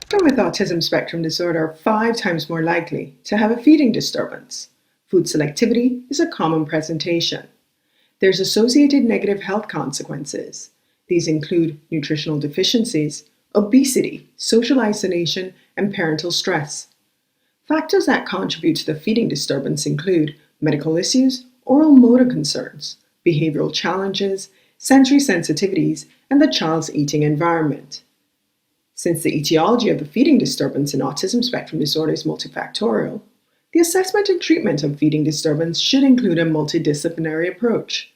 Children with autism spectrum disorder are 5 times more likely to have a feeding disturbance. Food selectivity is a common presentation. There's associated negative health consequences. These include nutritional deficiencies, obesity, social isolation, and parental stress. Factors that contribute to the feeding disturbance include medical issues, oral motor concerns, behavioral challenges, sensory sensitivities, and the child's eating environment. Since the etiology of the feeding disturbance in autism spectrum disorder is multifactorial, the assessment and treatment of feeding disturbance should include a multidisciplinary approach.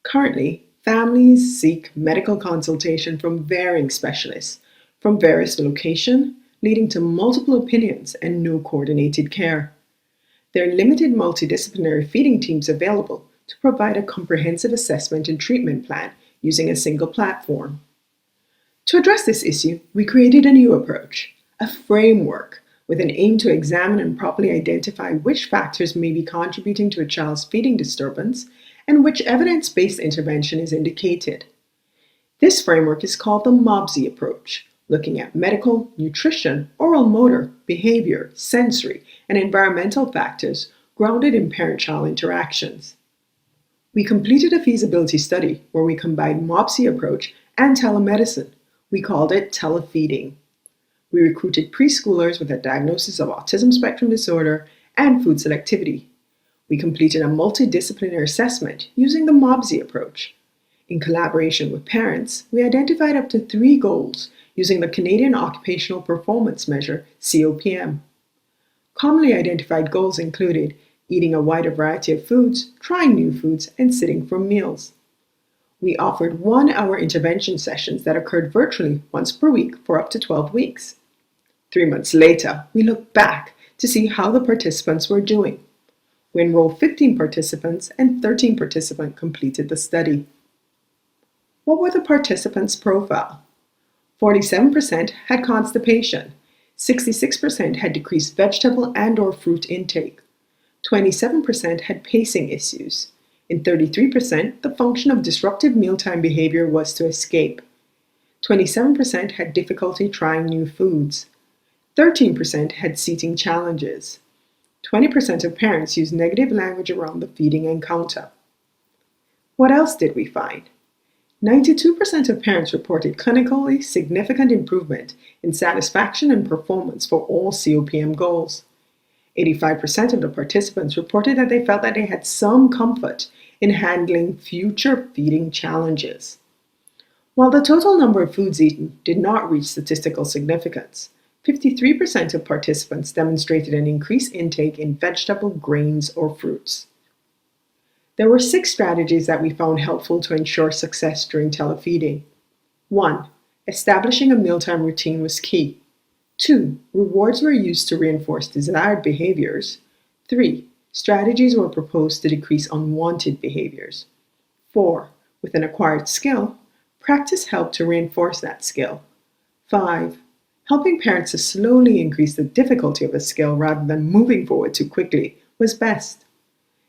Currently, families seek medical consultation from varying specialists from various locations, leading to multiple opinions and no coordinated care. There are limited multidisciplinary feeding teams available to provide a comprehensive assessment and treatment plan using a single platform. To address this issue, we created a new approach, a framework with an aim to examine and properly identify which factors may be contributing to a child's feeding disturbance and which evidence-based intervention is indicated. This framework is called the MOBSI approach, looking at medical, nutrition, oral motor, behavior, sensory, and environmental factors grounded in parent-child interactions. We completed a feasibility study where we combined MOBSI approach and telemedicine. We called it telefeeding. We recruited preschoolers with a diagnosis of autism spectrum disorder and food selectivity. We completed a multidisciplinary assessment using the MOBSI approach. In collaboration with parents, we identified up to 3 goals using the Canadian Occupational Performance Measure, COPM. Commonly identified goals included eating a wider variety of foods, trying new foods, and sitting for meals. We offered 1-hour intervention sessions that occurred virtually once per week for up to 12 weeks. 3 months later, we looked back to see how the participants were doing. We enrolled 15 participants and 13 participants completed the study. What were the participants' profile? 47% had constipation, 66% had decreased vegetable and/or fruit intake, 27% had pacing issues. In 33%, the function of disruptive mealtime behavior was to escape. 27% had difficulty trying new foods. 13% had seating challenges. 20% of parents used negative language around the feeding encounter. What else did we find? 92% of parents reported clinically significant improvement in satisfaction and performance for all COPM goals. 85% of the participants reported that they felt that they had some comfort in handling future feeding challenges. While the total number of foods eaten did not reach statistical significance, 53% of participants demonstrated an increased intake in vegetable, grains, or fruits. There were 6 strategies that we found helpful to ensure success during telefeeding. 1. Establishing a mealtime routine was key. 2. Rewards were used to reinforce desired behaviors. 3. Strategies were proposed to decrease unwanted behaviors. 4. With an acquired skill, practice helped to reinforce that skill. 5. Helping parents to slowly increase the difficulty of a skill rather than moving forward too quickly was best.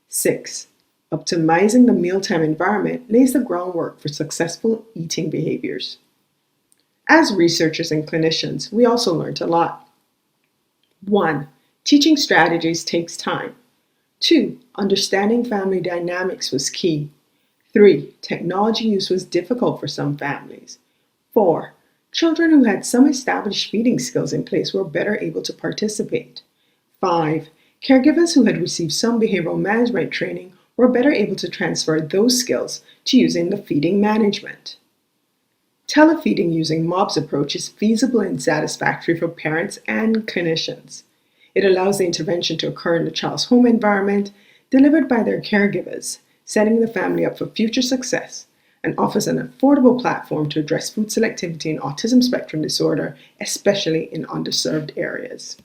6. Optimizing the mealtime environment lays the groundwork for successful eating behaviors. As researchers and clinicians, we also learned a lot. 1. Teaching strategies takes time. 2. Understanding family dynamics was key. 3. Technology use was difficult for some families. 4. Children who had some established feeding skills in place were better able to participate. 5. Caregivers who had received some behavioral management training were better able to transfer those skills to using the feeding management. Telefeeding using MOBS approach is feasible and satisfactory for parents and clinicians. It allows the intervention to occur in the child's home environment, delivered by their caregivers, setting the family up for future success, and offers an affordable platform to address food selectivity in autism spectrum disorder, especially in underserved areas.